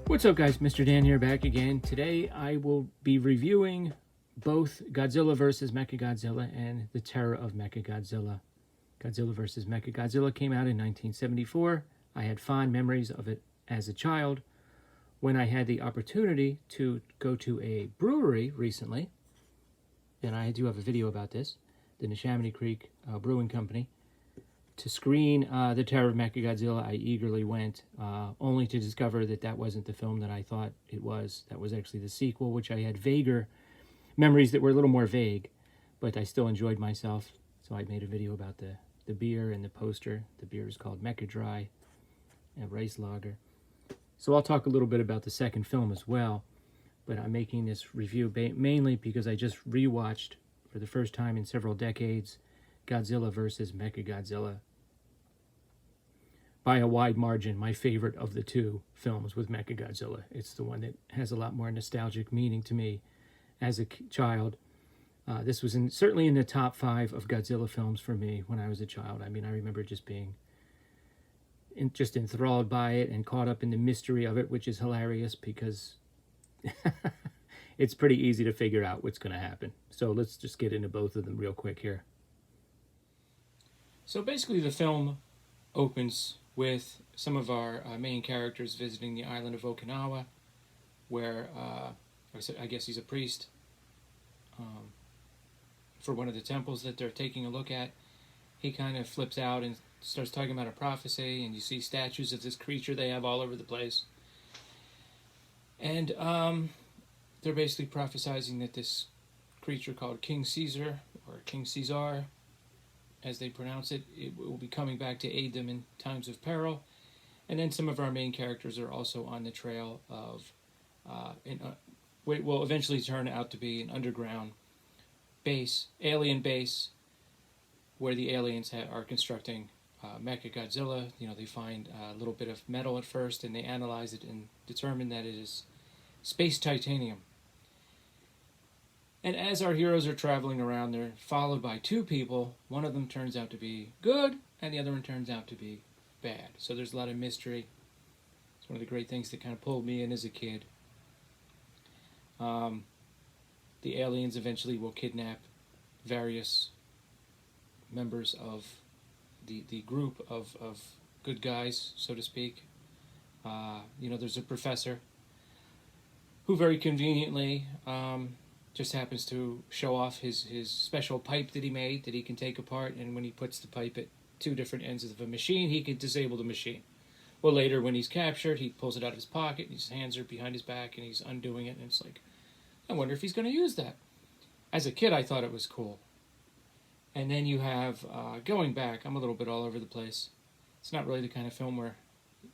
What's up, guys? Mr. Dan here, back again. Today I will be reviewing both Godzilla vs. Mechagodzilla and The Terror of Mechagodzilla. Godzilla vs. Mechagodzilla came out in 1974. I had fond memories of it as a child. When I had the opportunity to go to a brewery recently, and I do have a video about this, the Neshaminy Creek Brewing Company, to screen The Terror of Mechagodzilla, I eagerly went, only to discover that that wasn't the film that I thought it was. That was actually the sequel, which I had vaguer memories that were a little more vague, but I still enjoyed myself. So I made a video about the beer and the poster. The beer is called Mecha Dry, a rice lager. So I'll talk a little bit about the second film as well, but I'm making this review mainly because I just rewatched, for the first time in several decades, Godzilla vs. Mechagodzilla. By a wide margin, my favorite of the two films with Mechagodzilla. It's the one that has a lot more nostalgic meaning to me as a child. This was certainly in the top 5 of Godzilla films for me when I was a child. I mean, I remember just being just enthralled by it and caught up in the mystery of it, which is hilarious because it's pretty easy to figure out what's going to happen. So let's just get into both of them real quick here. So basically the film opens with some of our main characters visiting the island of Okinawa, where I guess he's a priest for one of the temples that they're taking a look at. He kind of flips out and starts talking about a prophecy, and you see statues of this creature they have all over the place. And they're basically prophesizing that this creature called King Caesar, or King Caesar, as they pronounce it, it will be coming back to aid them in times of peril. And then some of our main characters are also on the trail of what will eventually turn out to be an underground base, alien base, where the aliens are constructing Mecha Godzilla. You know, they find a little bit of metal at first, and they analyze it and determine that it is space titanium. And as our heroes are traveling around, they're followed by 2 people. One of them turns out to be good, and the other one turns out to be bad. So there's a lot of mystery. It's one of the great things that kind of pulled me in as a kid. The aliens eventually will kidnap various members of the group of good guys, so to speak. There's a professor who very conveniently just happens to show off his special pipe that he made that he can take apart, and when he puts the pipe at 2 different ends of a machine, he can disable the machine. Well, later when he's captured, he pulls it out of his pocket, and his hands are behind his back, and he's undoing it, and it's like, I wonder if he's going to use that. As a kid, I thought it was cool. And then you have, going back, I'm a little bit all over the place. It's not really the kind of film where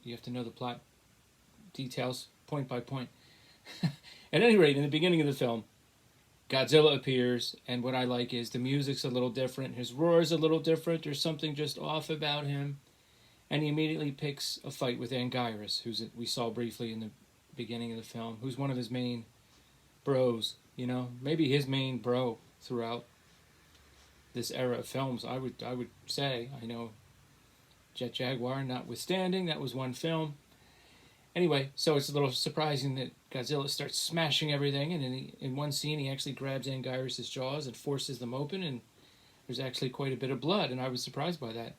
you have to know the plot details point by point. At any rate, in the beginning of the film, Godzilla appears, and what I like is the music's a little different, his roar's a little different, there's something just off about him, and he immediately picks a fight with Anguirus, who we saw briefly in the beginning of the film, who's one of his main bros, maybe his main bro throughout this era of films, I would say. I know Jet Jaguar notwithstanding, that was one film. Anyway, so it's a little surprising that Godzilla starts smashing everything, and in one scene he actually grabs Anguirus' jaws and forces them open, and there's actually quite a bit of blood, and I was surprised by that.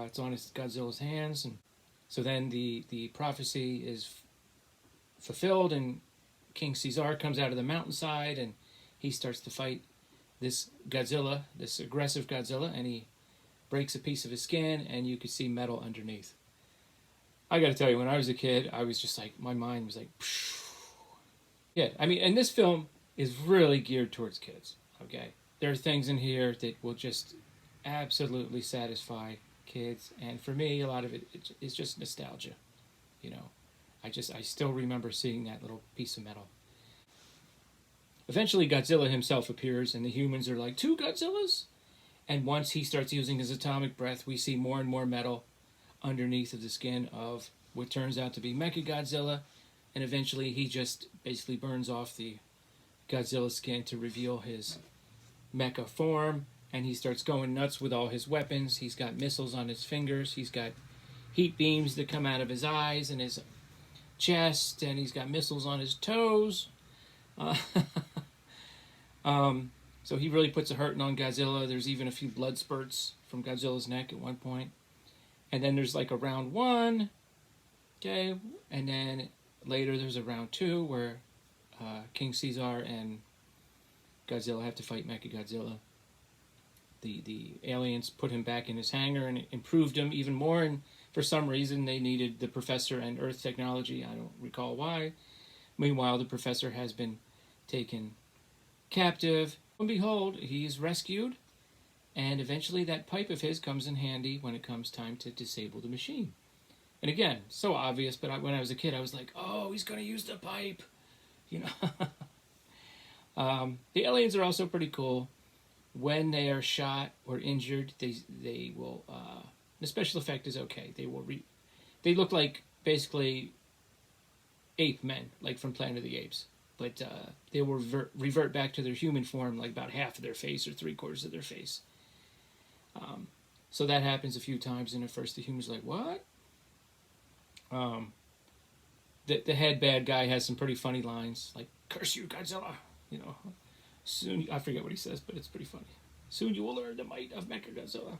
It's on Godzilla's hands, and so then the prophecy is fulfilled, and King Caesar comes out of the mountainside, and he starts to fight this Godzilla, this aggressive Godzilla, and he breaks a piece of his skin, and you could see metal underneath. I gotta tell you, when I was a kid, I was just like, my mind was like, phew. Yeah, I mean, and this film is really geared towards kids, okay? There are things in here that will just absolutely satisfy kids, and for me, a lot of it is just nostalgia, I still remember seeing that little piece of metal. Eventually, Godzilla himself appears, and the humans are like, 2 Godzillas? And once he starts using his atomic breath, we see more and more metal underneath of the skin of what turns out to be Mecha Godzilla, and eventually he just basically burns off the Godzilla skin to reveal his mecha form, and he starts going nuts with all his weapons. He's got missiles on his fingers, he's got heat beams that come out of his eyes, and his chest, and he's got missiles on his toes. Uh, so he really puts a hurting on Godzilla. There's even a few blood spurts from Godzilla's neck at one point. And then there's like a round 1, okay? And then later there's a round 2 where King Caesar and Godzilla have to fight Mecha Godzilla. The aliens put him back in his hangar and improved him even more, and for some reason they needed the professor and Earth technology. I don't recall why. Meanwhile, the professor has been taken captive. And behold, he's rescued, and eventually that pipe of his comes in handy when it comes time to disable the machine. And again, so obvious, but when I was a kid, I was like, oh, he's going to use the pipe. You know. The aliens are also pretty cool. When they are shot or injured, they will. The special effect is okay. They look like basically ape men, like from Planet of the Apes, but they will revert back to their human form, like about half of their face or 3/4 of their face. So that happens a few times, and at first the human's like, "What?" The head bad guy has some pretty funny lines, like "Curse you, Godzilla," you know. Soon, I forget what he says, but it's pretty funny. Soon you will learn the might of Mecha Godzilla.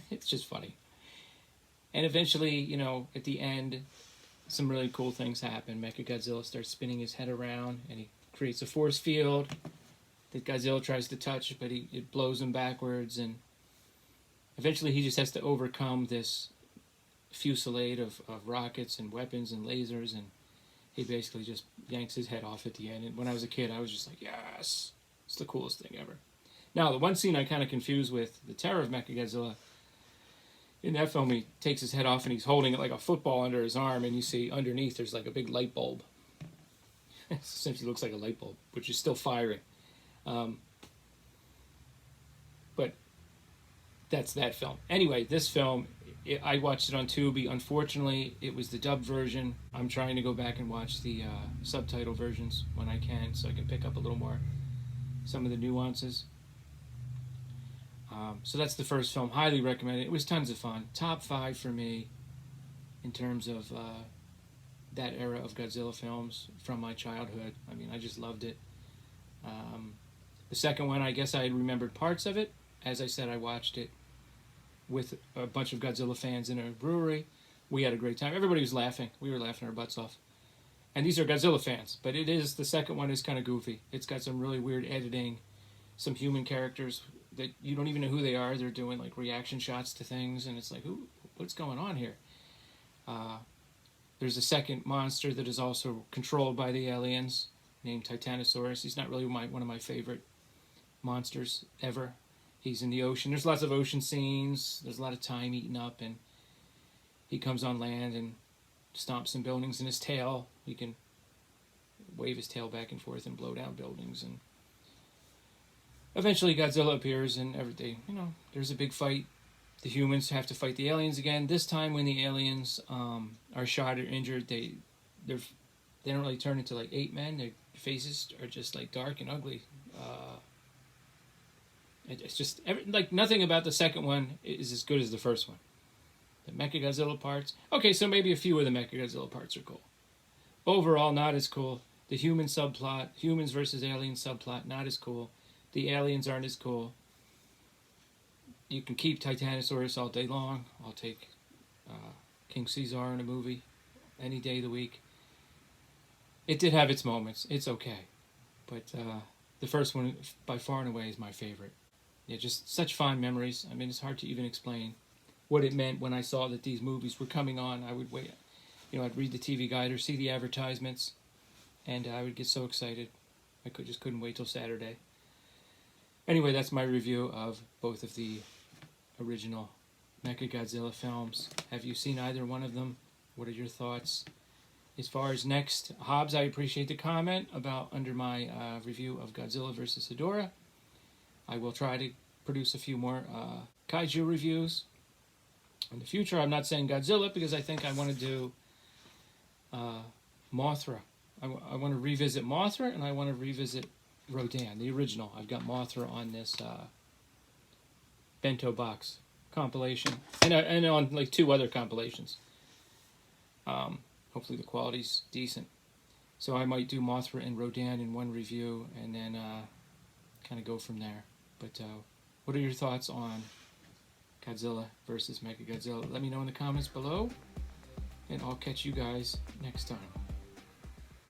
It's just funny. And eventually, you know, at the end, some really cool things happen. Mecha Godzilla starts spinning his head around, and he creates a force field that Godzilla tries to touch, but it blows him backwards. And eventually, he just has to overcome this fusillade of rockets and weapons and lasers, and he basically just yanks his head off at the end. And when I was a kid, I was just like, yes, it's the coolest thing ever. Now, the one scene I kind of confused with the Terror of Mechagodzilla, in that film, he takes his head off and he's holding it like a football under his arm, and you see underneath there's like a big light bulb. It essentially looks like a light bulb, which is still firing. But that's that film. Anyway, this film, I watched it on Tubi. Unfortunately, it was the dubbed version. I'm trying to go back and watch the subtitle versions when I can, so I can pick up a little more, some of the nuances. So that's the first film. Highly recommend it. It was tons of fun. Top 5 for me in terms of that era of Godzilla films from my childhood. I mean, I just loved it. The second one, I guess I remembered parts of it. As I said, I watched it with a bunch of Godzilla fans in a brewery. We had a great time. Everybody was laughing. We were laughing our butts off. And these are Godzilla fans, but the second one is kind of goofy. It's got some really weird editing, some human characters that you don't even know who they are. They're doing like reaction shots to things, and it's like, what's going on here? There's a second monster that is also controlled by the aliens, named Titanosaurus. He's not really one of my favorite monsters ever. He's in the ocean. There's lots of ocean scenes. There's a lot of time eaten up, and he comes on land and stomps some buildings in his tail. He can wave his tail back and forth and blow down buildings. And eventually Godzilla appears, and everything, there's a big fight. The humans have to fight the aliens again. This time when the aliens are shot or injured, they don't really turn into like ape men. Their faces are just like dark and ugly. It's just like nothing about the second one is as good as the first one. The Mechagodzilla parts, okay, so maybe a few of the Mechagodzilla parts are cool. Overall, not as cool. The human subplot, humans versus aliens subplot, not as cool. The aliens aren't as cool. You can keep Titanosaurus all day long. I'll take King Caesar in a movie any day of the week. It did have its moments. It's okay. But the first one, by far and away, is my favorite. Yeah, just such fond memories. I mean, it's hard to even explain what it meant when I saw that these movies were coming on. I would wait. I'd read the TV guide or see the advertisements, and I would get so excited. I just couldn't wait till Saturday. Anyway, that's my review of both of the original Mechagodzilla films. Have you seen either one of them? What are your thoughts? As far as next, Hobbs, I appreciate the comment about under my review of Godzilla vs. Hedorah. I will try to produce a few more kaiju reviews in the future. I'm not saying Godzilla because I think I want to do Mothra. I want to revisit Mothra, and I want to revisit Rodan, the original. I've got Mothra on this bento box compilation, and on like 2 other compilations. Hopefully the quality's decent. So I might do Mothra and Rodan in one review, and then kind of go from there. But what are your thoughts on Godzilla versus Mechagodzilla? Let me know in the comments below, and I'll catch you guys next time.